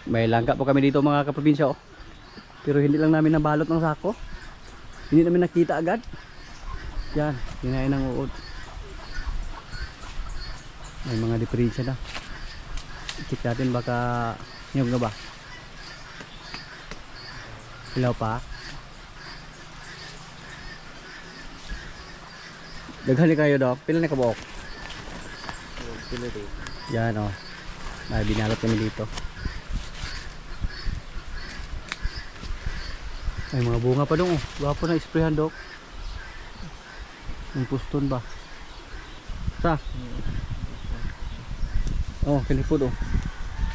May langka po kami dito mga kaprobinsya oh. Pero hindi lang namin nabalot ng sako. Hindi namin nakita agad. Yan, kinain ng uod. May mga diferensya na. Check natin baka nyog na ba. Hilaw pa. Daghali kayo daw. Pila na kabuok? Pila din. Yan oh. May binalot kami dito. May mga bunga pa dong oh. Gwapo na isprehan dok. Yung puston ba? Sa? Oh, kinipod oh.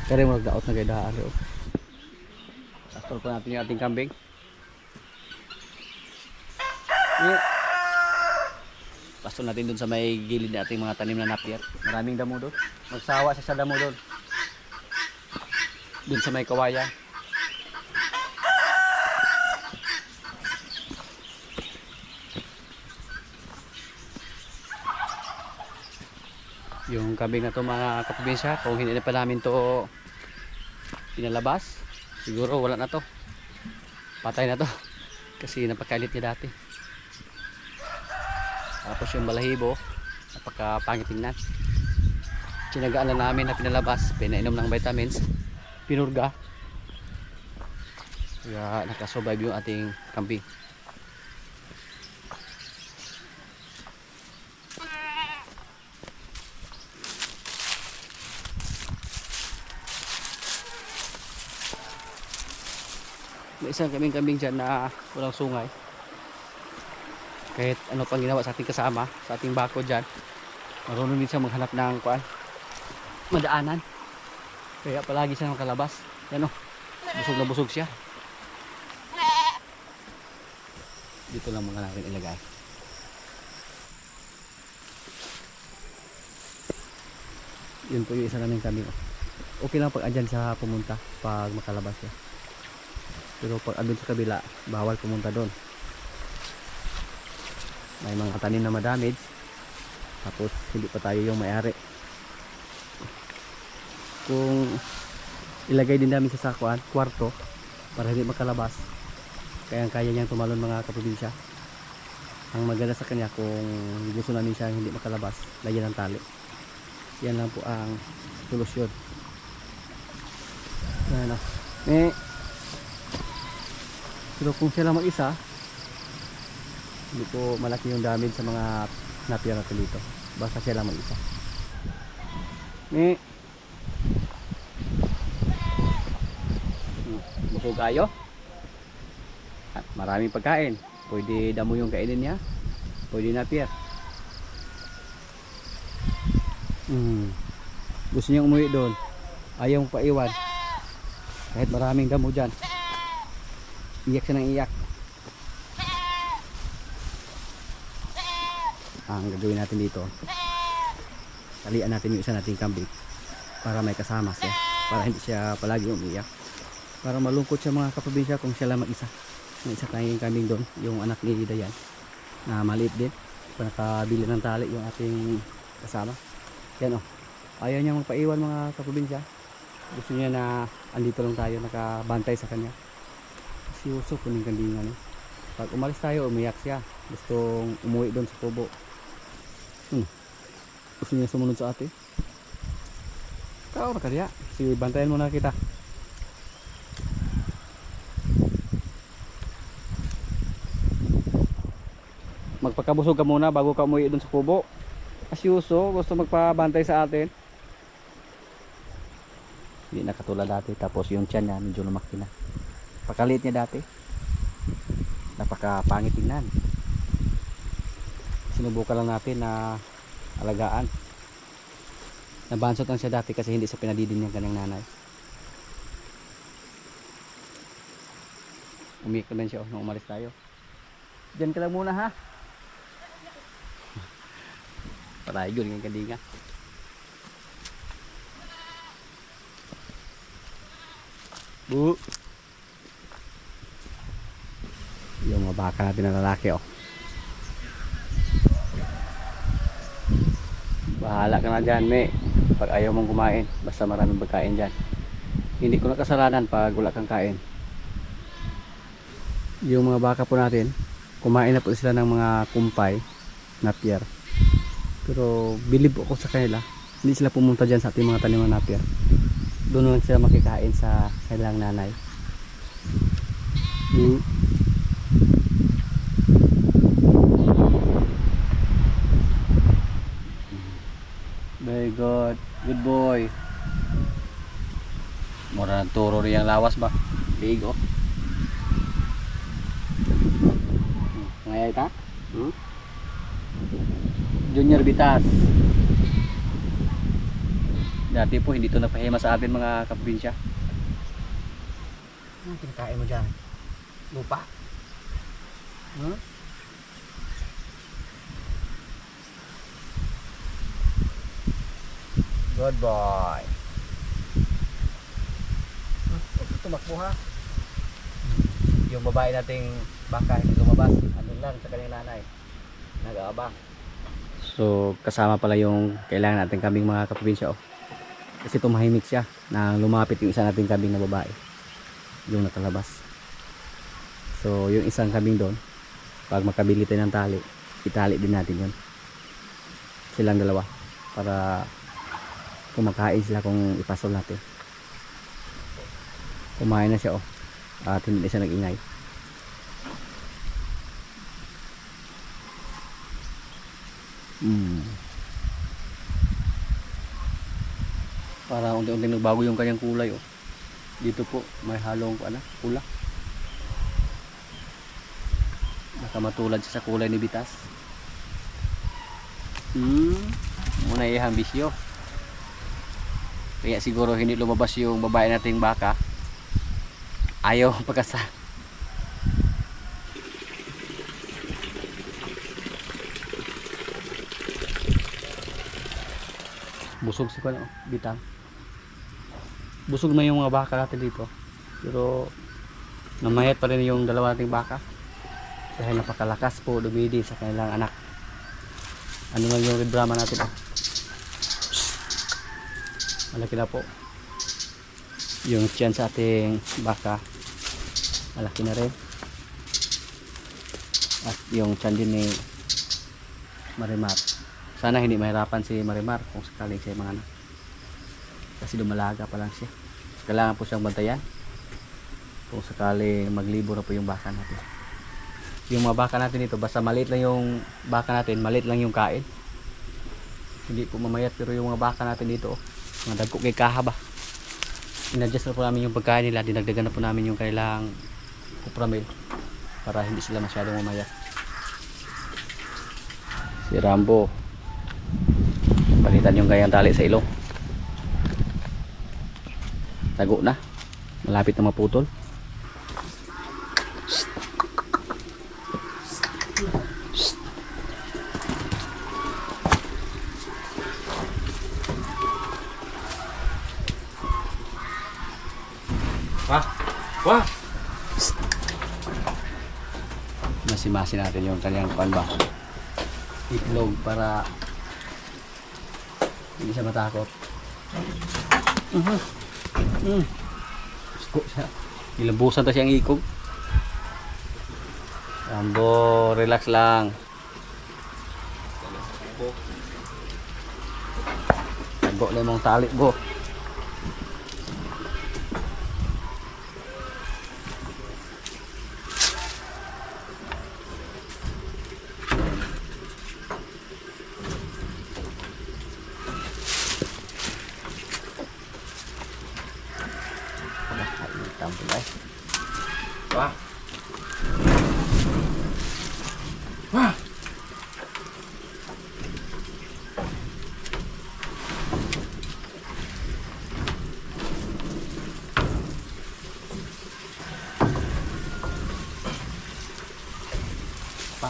Kaya mo nagdaot na kay daan oh. Pastol pa natin yung ating kambing. Yeah. Pastol natin dun sa may gilid nating mga tanim na napier. Maraming damo doon. Magsawa siya sa damo doon. Dun sa may kawayan. Yung kambing na to mga kaprobinsya, kung hindi na pa namin to pinalabas, siguro wala na to. Patay na to. Kasi napakalit niya dati. Tapos yung balahibo, napakapangit tingnan. Tinagaan na namin na pinalabas, pinainom ng vitamins, pinurga. Kaya nakasurvive yung ating kambing. May isang kambing dyan na walang sungay. Kahit ano pang ginawa sa ating kasama, sa ating bako dyan, marunong din siya maghanap ng kuan, madaanan. Kaya palagi siya makalabas. Yan o, busog na busog siya. Dito lang mga natin ilagay. Yun po yung isa namin kambing. Okay lang pag andyan siya pumunta, pag makalabas siya. Pero pag andun sa kabila, bawal pumunta doon. May mga tanim na madamage. Tapos hindi pa tayo yung may-ari. Kung ilagay din namin sa sakuan, kwarto, para hindi makalabas, kaya kaya niyang tumalon mga kaprobinsya. Ang maganda sa kanya, kung gusto namin siya hindi makalabas, lagyan ng tali. Yan lang po ang solusyon. Ano? Pero kung siya lang mag-isa, hindi po malaki yung damage sa mga napier natin dito. Basta siya lang mag-isa. Busog kayo. At maraming pagkain. Pwede damo yung kainin niya. Pwede napier. Gusto niyang umuwi doon. Ayaw mo paiwan. Kahit maraming damo dyan. Iyak siya ng iyak. Ang gagawin natin dito, talian natin yung isa nating kambing para may kasama siya, para hindi siya palagi umiyak, para malungkot siya mga kaprobinsya kung siya lang mag-isa. May isa tayong kambing doon, yung anak ni Dayan na maliit din, nakabili ng tali yung ating kasama. Yan o, ayaw niya magpaiwan mga kaprobinsya. Gusto niya na andito lang tayo, nakabantay sa kanya. Si Uso kuning kambingan. Pag umalis tayo, umiyak siya. Gustong umuwi doon sa kubo. Gusto niya sumunod sa ate. Ikaw na kaya. Sige, bantayan muna kita. Magpakabusog ka muna bago ka umuwi doon sa kubo. Si Uso gusto magpabantay sa atin. Hindi na katulad dati. Tapos yung tiyan niya medyo lumaki na. Pakaliit niya dati. Napakapangit tingnan. Sinubukan lang natin na alagaan. Nabansot lang siya dati kasi hindi sa pinadidin niya kanyang nanay. Umiyak naman siya nung umalis tayo. Diyan ka lang muna ha. Patay yun yung kadinga. Bu. Yung mga baka natin na lalaki oh. Bahala ka na dyan, me. Pag ayaw mong kumain, basta maraming pagkain dyan. Hindi ko na kasalanan pag wala kang kain. Yung mga baka po natin, kumain na po sila ng mga kumpay, napier. Pero bilib ako sa kanila, hindi sila pumunta dyan sa ating mga taniman napier. Doon lang sila makikain sa kanilang nanay. Very good. Good boy. Mura ng turo niyang lawas ba? Ligo. Ngayay ta? Junior Bitas. Dati po hindi ito napahima sa atin mga kaprobinsya. Ano kinakain mo dyan? Lupa? Good boy. Huwag tumakbo ha. Yung babae nating baka hindi lumabas. Ano lang sa kanyang nanay. Nag-aabang. So kasama pala yung kailangan natin kambing mga kaprobinsya. Kasi tumahimik siya na lumapit yung isa nating kambing na babae. Yung nakalabas. So yung isang kambing doon, pag makabili tayo ng tali, itali din natin yun. Silang dalawa. Para kumakain sila kung ipasol natin. Kumain na siya at hindi na siya nag-ingay. Para unti-unti nagbago yung kanyang kulay Dito po may halong pula. Baka matulad siya sa kulay ni Bitas. Muna ihang bisyo. Kaya siguro hindi lumabas yung babae nating baka. Ayaw pagkasa. Busog si Bitang. Busog na yung mga baka natin dito. Pero namayat pa rin yung dalawa nating baka. Dahil napakalakas po dumidi sa kanilang anak. Ano lang yung red Brahma natin malaki na po yung tiyan sa ating baka, malaki na rin, at yung tiyan din ni Marimar. Sana hindi mahirapan si Marimar kung sakaling siya mga anak, kasi dumalaga pa lang siya. Kailangan po siyang bantayan kung sakaling maglibo na po yung baka natin. Yung mga baka natin dito, basta maliit lang yung baka natin, maliit lang yung kain, hindi po mamayat. Pero yung mga baka natin dito mga dagko kay kahaba, inadjust na po namin yung pagkain nila, dinagdagan na po namin yung kailang kupramil para hindi sila masyadong mamayat. Si Rambo, palitan yung gayang tali sa ilong, tago na, malapit na maputol. Wah! Masi-masi natin yung kanyang itlog para hindi siya matakot. Suko siya. Nilambusan ta siyang ikog. Rambo, relax lang. Tago na mong tali, go. Wah. Wah. Pa.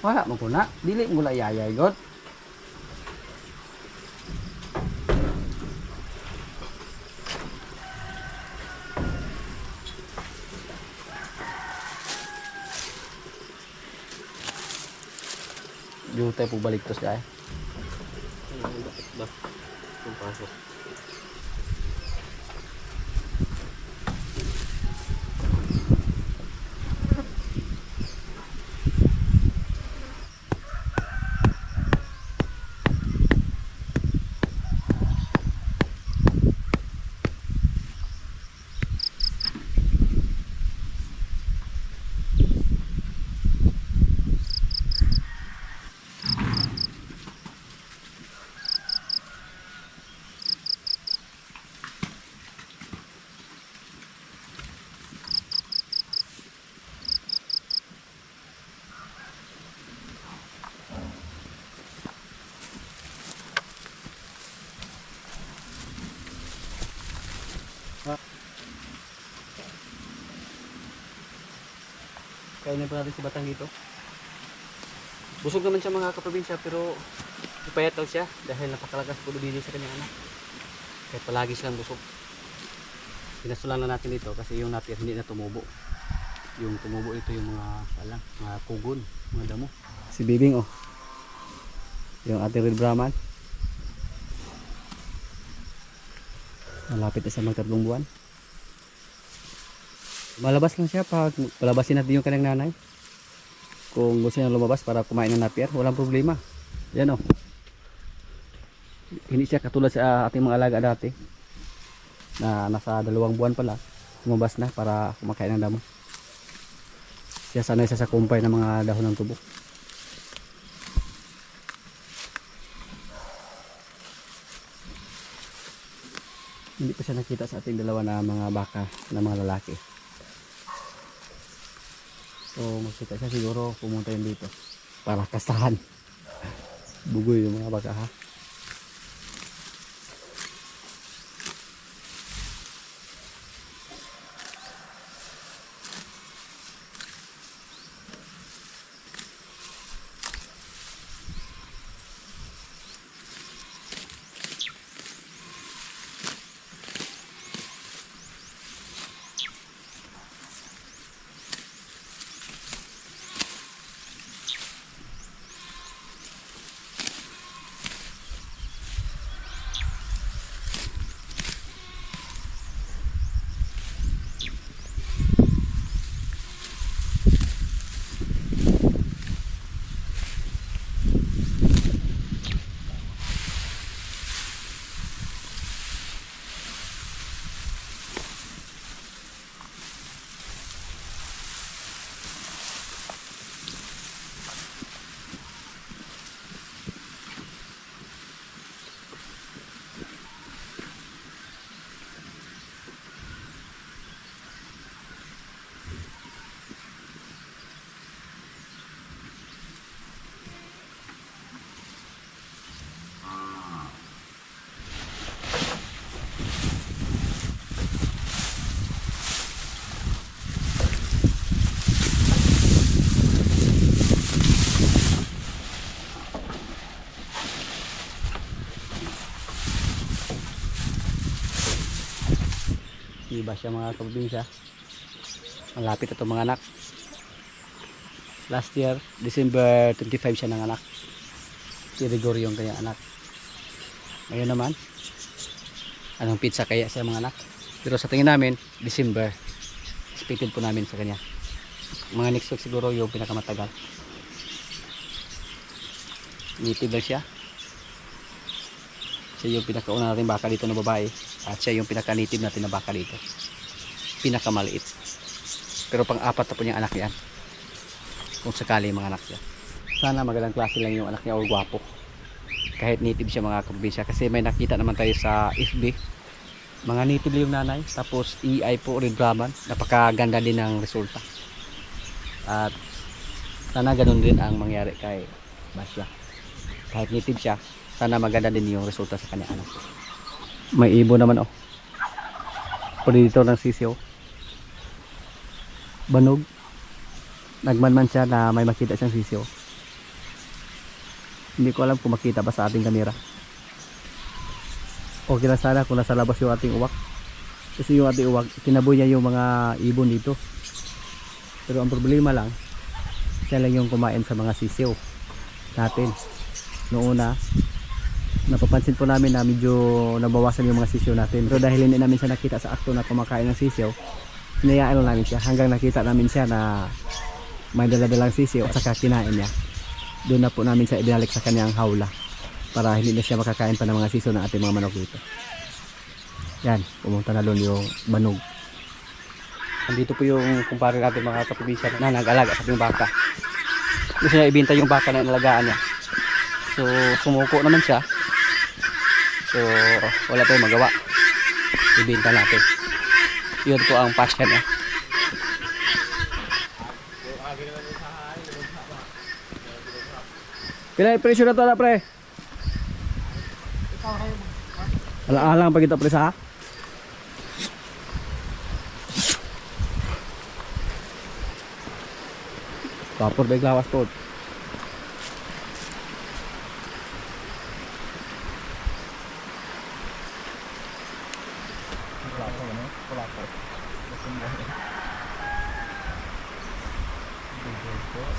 Wala mo kuna, dili mo la yayay god. Yung tayo po balik to siya eh. Bakit ba? Kung pasok. Kainin po natin si Batang dito. Busog naman siya mga kaprobinsya, pero ipayat daw siya dahil napakalagas po din sa kanyang anak. Kaya palagi silang busog. Pinasulan na natin dito kasi yung natin hindi na tumubo. Yung tumubo ito yung mga kugon, mga damo. Si Bibing oh. Yung ating Red Brahman. Malapit na sa mga 3 buwan. Malabas lang siya pag palabasin natin yung kanyang nanay. Kung gusto niya lumabas para kumain ng napier, walang problema. Yan o. Hindi siya katulad sa ating mga alaga dati na nasa 2 buwan pala lumabas na para kumakain ng damo. Siya sanay siya sa kumpay ng mga dahon ng tubo. Hindi pa siya nakita sa ating dalawa na mga baka na mga lalaki. So magkita siya siguro pumunta yun dito para kasahan. Bugoy yung mga baka ha. Iba siya mga kaprobinsya. Malapit ito mga anak. Last year, December 25 siya ng anak. Si Rigor yung kanyang anak. Ngayon naman, anong pizza kaya siya mga anak? Pero sa tingin namin, December. Expected po namin sa kanya. Mga next week siguro yung pinakamatagal. Native lang siya. Siya yung pinakauna natin baka dito na babae. At siya yung pinaka-native natin na baka dito. Pinakamaliit. Pero pang-4 na po niyang anak yan. Kung sakali mga anak niya. Sana magandang klase lang yung anak niya o gwapo. Kahit native siya mga kaprobinsya. Kasi may nakita naman tayo sa FB. Mga native yung nanay. Tapos EI po, Red Brahman. Napakaganda din ang resulta. At sana ganun din ang mangyari kay Basya. Kahit native siya, sana maganda din yung resulta sa kanya anak. May ibo naman oh. Predator ng sisiyo. Banog. Nagmanman siya na may makita siyang sisiyo. Hindi ko alam kung makita ba sa ating kamera. Okay lang sana kung nasa labas yung ating uwak. Kasi yung ating uwak, tinaboy niya yung mga ibon dito. Pero ang problema lang, siya lang yung kumain sa mga sisiyo. natin. Noong una, napapansin po namin na medyo nabawasan yung mga sisiyo natin. Pero dahil hindi namin siya nakita sa akto na kumakain ng sisiyo, hinayaan lang namin siya hanggang nakita namin siya na may daladalang sisiyo at saka kinain niya. Doon na po namin siya ibinalik sa kanyang hawla para hindi na siya makakain pa ng mga sisiyo ng ating mga manok dito. Yan, pumunta na doon yung banog. Andito po yung kumpare natin mga kaprobinsya na nag-alaga sa ating baka. Gusto niya ibenta yung baka na inalagaan niya. So sumuko naman siya. So wala tayong magawa, ibenta natin. Yun po ang passion niya. Pila yung presyo na to na pre? Alang-alang pag ito pre sa Papor baik lawas po.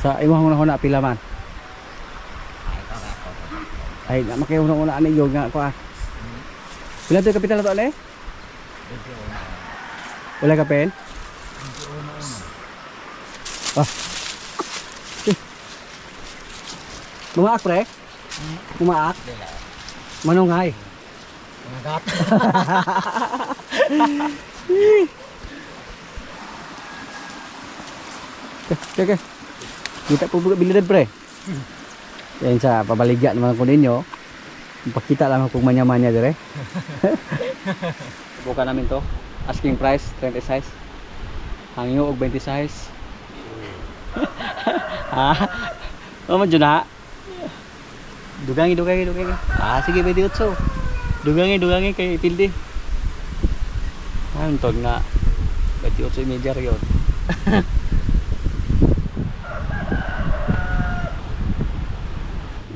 Sa imong una pila man. Ay, na makiyaw na una ani yun nga ko ah. Pila to kapital na to ale? Wala ka pen? Ah. Bumaak pre? Bumaak? Manungay. Mangagat. Okay. Kita po bilidad pre. Yan sa pabaligya naman ko ninyo. Ipakita lang kung manya-manya dire. Subukan namin to. Asking price 30 size. Hangyo og 20 size. Ha? Oh, man na. Dugangi. Ah, sige 28. Dugangi kay Pildi. Antog na 28 media yun.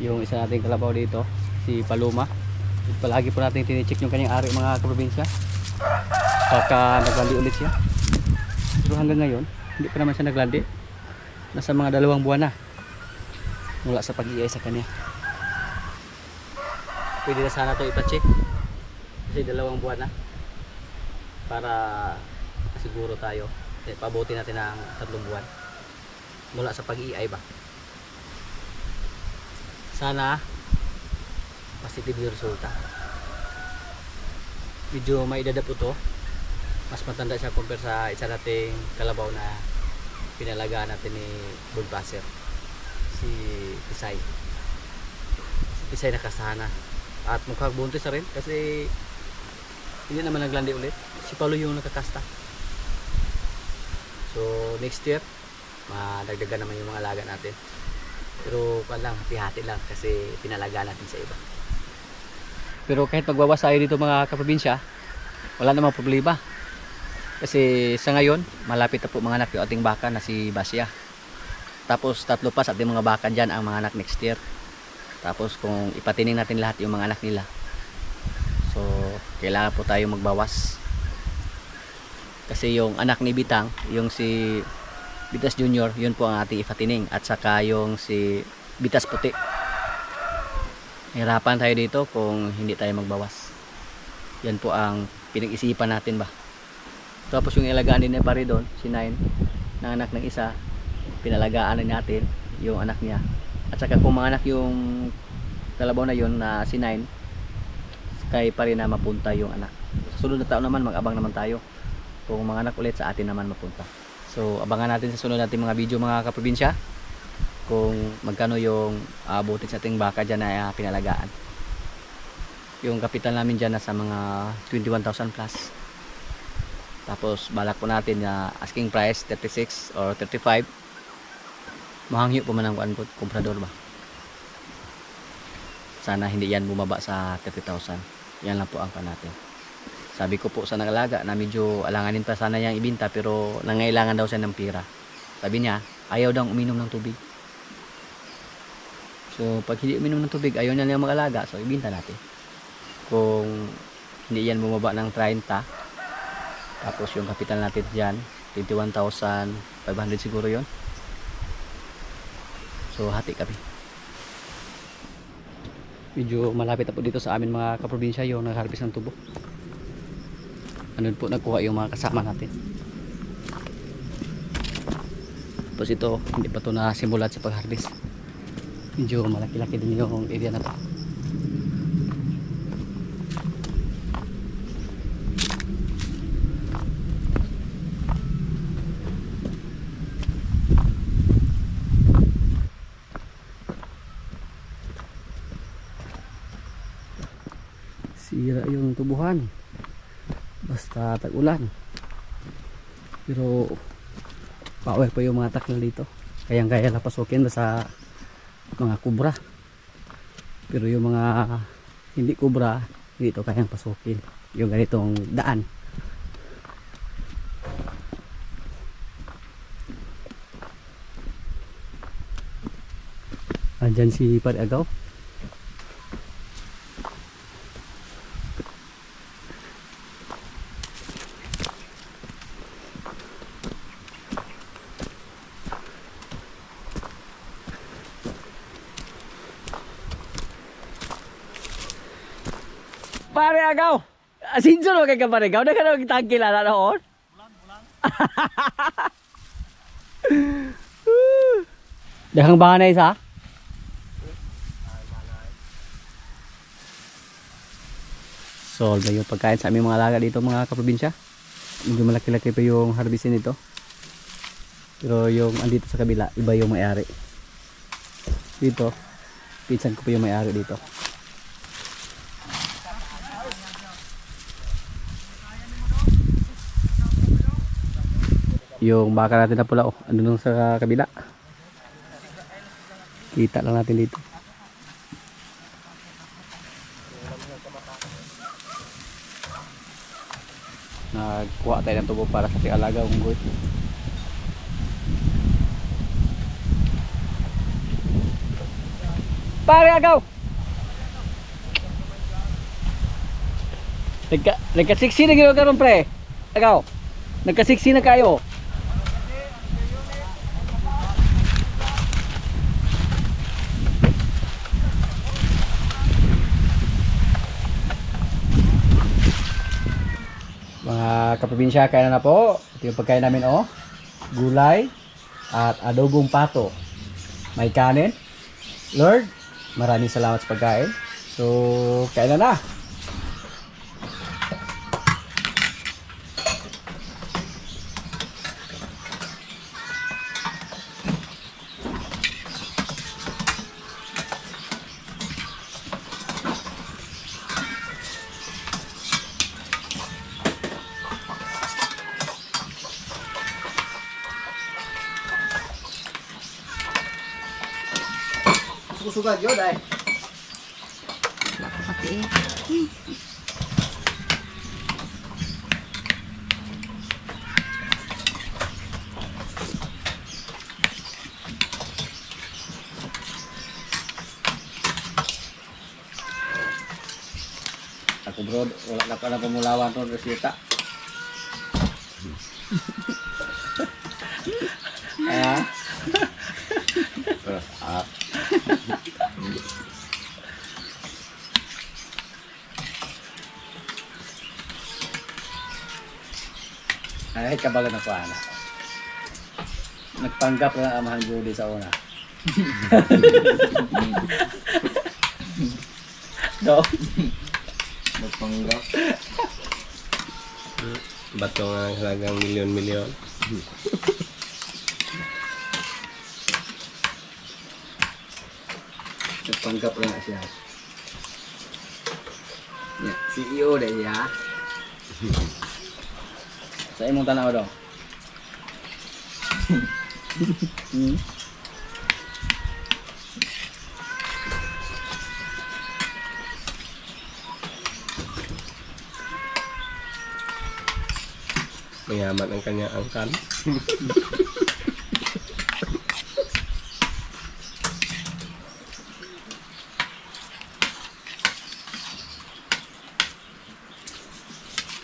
Yung isa nating kalabaw dito, si Paloma. Palagi po natin tinicheck yung kanyang ari mga kaprobinsya. Saka naglandi ulit siya. Pero hanggang ngayon, hindi pa naman siya naglandi. Nasa mga 2 buwan na mula sa pag-iay sa kanya. Pwede na sana ito ipacheck kasi 2 buwan na para siguro tayo. Pabuti natin ng 3 buwan mula sa pag-iay ba. Sana positive yung resulta. Medyo may edad po to. Mas matanda siya compare sa isa nating kalabaw na pinalagaan natin ni Bullpasser, si Pisay. Si Pisay nakasana at mukhang buntis na rin kasi hindi naman naglandi ulit. Si Paulo yung nakakasta. So next year madagdagan naman yung mga alaga natin. Pero lang, hati-hati lang kasi pinalagaan natin sa iba. Pero kahit magbawas tayo dito mga kaprobinsya, wala namang problema. Kasi sa ngayon, malapit na po mga anak yung ating baka na si Basya. Tapos 3 pa sa ating mga baka dyan ang mga anak next year. Tapos kung ipatining natin lahat yung mga anak nila. So, kailangan po tayo magbawas. Kasi yung anak ni Bitang, yung si Bitas Junior, yun po ang ating ipatining. At saka yung si Bitas Puti. Hirapan tayo dito kung hindi tayo magbawas. Yan po ang pinag-isipan natin ba. Tapos yung ilagaan din ni pare doon, si Nine, na anak ng isa, pinalagaan na natin yung anak niya. At saka kung mga anak yung kalabaw na yun na si Nine, kay pare na mapunta yung anak. Sa sunod na taon naman, mag-abang naman tayo. Kung mga anak ulit sa atin naman mapunta. So abangan natin sa sunod natin mga video mga kaprobinsya kung magkano yung abutin sa ating baka dyan na pinalagaan. Yung kapital namin dyan nasa mga 21,000 plus. Tapos balak po natin na asking price 36 or 35. Mahangyo po man ang komprador ba. Sana hindi yan bumaba sa 30,000. Yan lang po ang natin. Sabi ko po sa nangalaga na medyo alanganin pa sana niyang ibinta pero nangailangan daw siya ng pira. Sabi niya, ayaw daw uminom ng tubig. So pag hindi uminom ng tubig, ayaw niya niyang mag-alaga. So ibinta natin. Kung hindi yan bumaba ng 30, tapos yung kapital natin dyan, 21,500 siguro yon. So hati kami. Medyo malapit na po dito sa amin mga kaprobinsya yung nag-harvest ng tubo. Ano po nagkuha yung mga kasama natin. Tapos ito, hindi pa ito nasimulat sa pag-harvest. Medyo malaki-laki din yung area na to. Sira yung tubuhan basta tag-ulan, pero power pa yung mga takal dito, kayang kaya na pasukin sa mga kubra, pero yung mga hindi kubra dito kayang pasukin yung ganitong daan. Andyan si Pare Agaw. Pare Agaw! Sinso mo kay Pare Agaw? Nagkano kitang kilala noon? Dahang bahan na isa? Solve na yung pagkain sa aming mga alaga dito mga kaprobinsya. Medyo malaki-laki pa yung harvestin nito. Pero yung andito sa kabila, iba yung may-ari. Dito, pinsan ko pa yung may-ari dito. Yung baka natin na pula, oh, ano nung sa kabila. Kita lang natin dito. Nagkuha tayo ng tubo para sa ating alaga unggoy. Pare Agaw! Nagka-siksi na ginawa ka ron pre. Agaw, nagka-siksi na kayo. Mga kaprobinsya, kaya na po. Ito yung pagkain namin, oh. Gulay at adobong pato. May kanin. Lord, maraming salamat sa pagkain. So, kailan na? Susugat yun ay. Okay. Ako bro, wala na pa na pumulawan to resita. Ay, kabalan na po anak. Nagpanggap na ang amahan Judy sa una. No? Magpanggap. Ba't yung halagang milyon-milyon? Nagpanggap na siya. Yeah, CEO na siya. Sa imong tanaw daw. Mayaman ang kanyang angkan.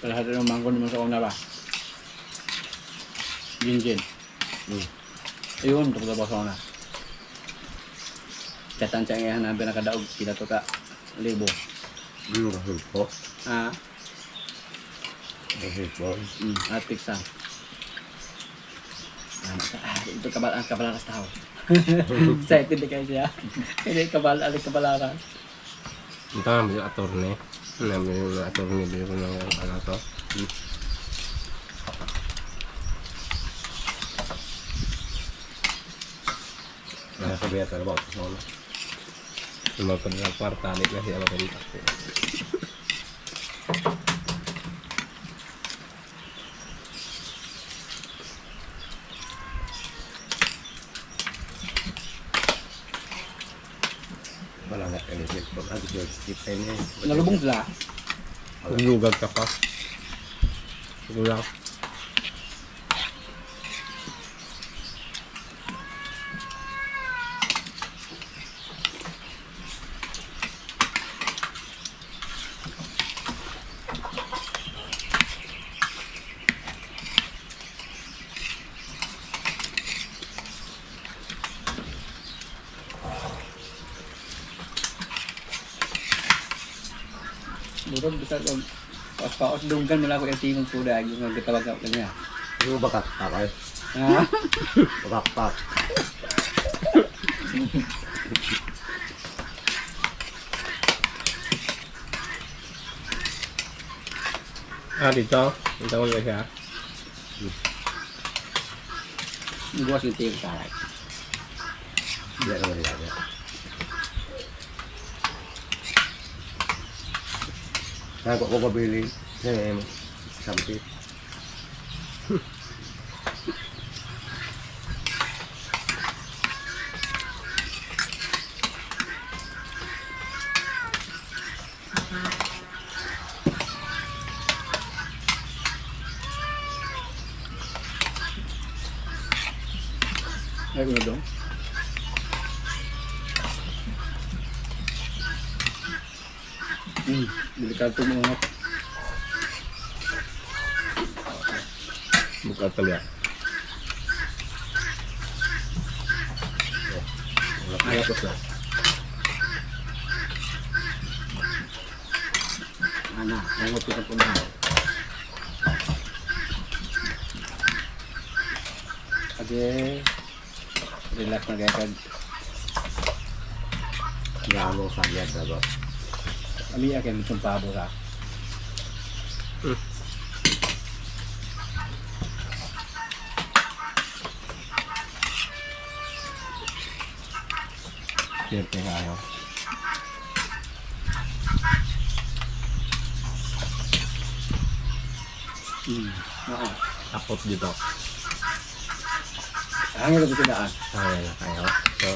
Lahat ng mangkon mo sa una ba? Jinjin. Ayun, ito ba sa una? Katan siya ngayon na pinakadaog. Sila to ka. Libo. Mahal po. Ah, Mahal po. at piksa. Ito ang kabalaras tao. Excited na kayo siya. Hindi kabalaras. Ito nga yung attorney. Nabi yung attorney dito ng ano to. Sabihan sa labot. Lumapad ng kwartalit na siya makontak. Wala nga kalit po. Ano yung kita niya? Nalubong sila. Lugag ka pa. Lugag. Burog bisa kung paos dunggan mula ko yung timong suda yung nagtawag ako kanya. Ano bakat takay? Ha? Bakpak. Dito. Dito ko siya. Buwas yung timong saray. Hindi naman nila. Ako ko pabili. Sampi. Ay, ulo dong. Delikado mga Bukan kali ya. Ayo terus lah. Ana, ang kita po na. Ade, relax na gayad. Gano sayad daw. Ami akin itong pabo ka. Siempre kayo. Oo. Takot dito. Ang ito tinaan. Kaya na kayo. So,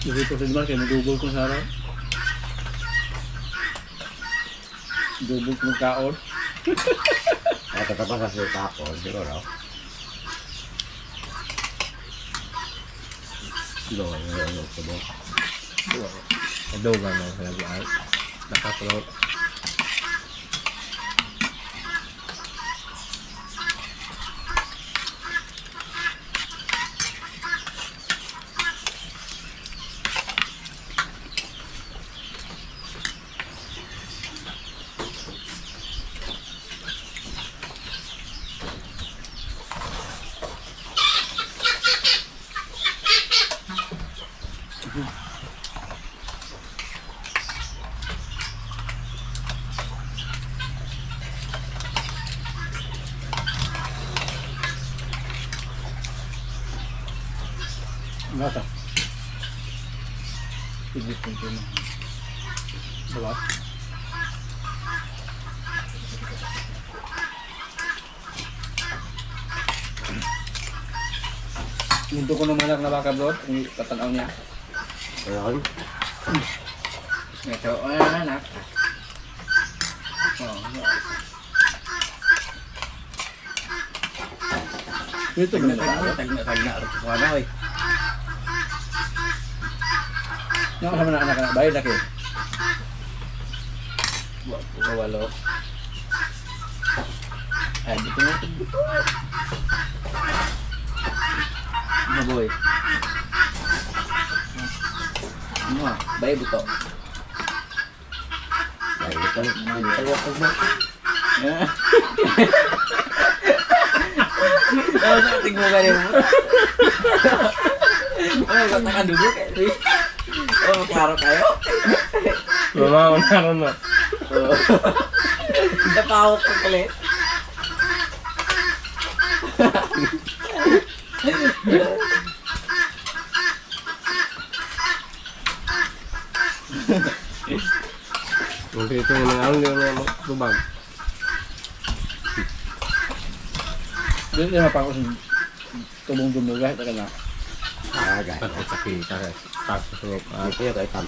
Dito sa diba kayo mag-google kung sa araw. Double kung kaon. kata pa kasi takot, siguro. Siguro, siguro. Adogan na sa lahat. Nakapulot. Nata. Sigit kong ito. Diba? Nito ko ng anak na baka bro, kung tatanaw niya. Ayun. Ito, anak. Oh, Ito Tag na rin ko ano eh. Yung kasama na anak na bayad laki. Walo. Ay, dito na ito. Ano boy? Ano ah? Bay buto. Bay buto. Tawag ko ba? Ano sa ating mga rin mo? Ano ka nakadugok eh? Oh, klaro kayo? Mamaw na ron na. Napawak ko palit. Yung dito yung mga ano yung tubag. Dito yung mapangko sa tubong dumuga. Ito ka na. Ah, guys. Pag-sakita. Tapos yung Ito yung kay Tam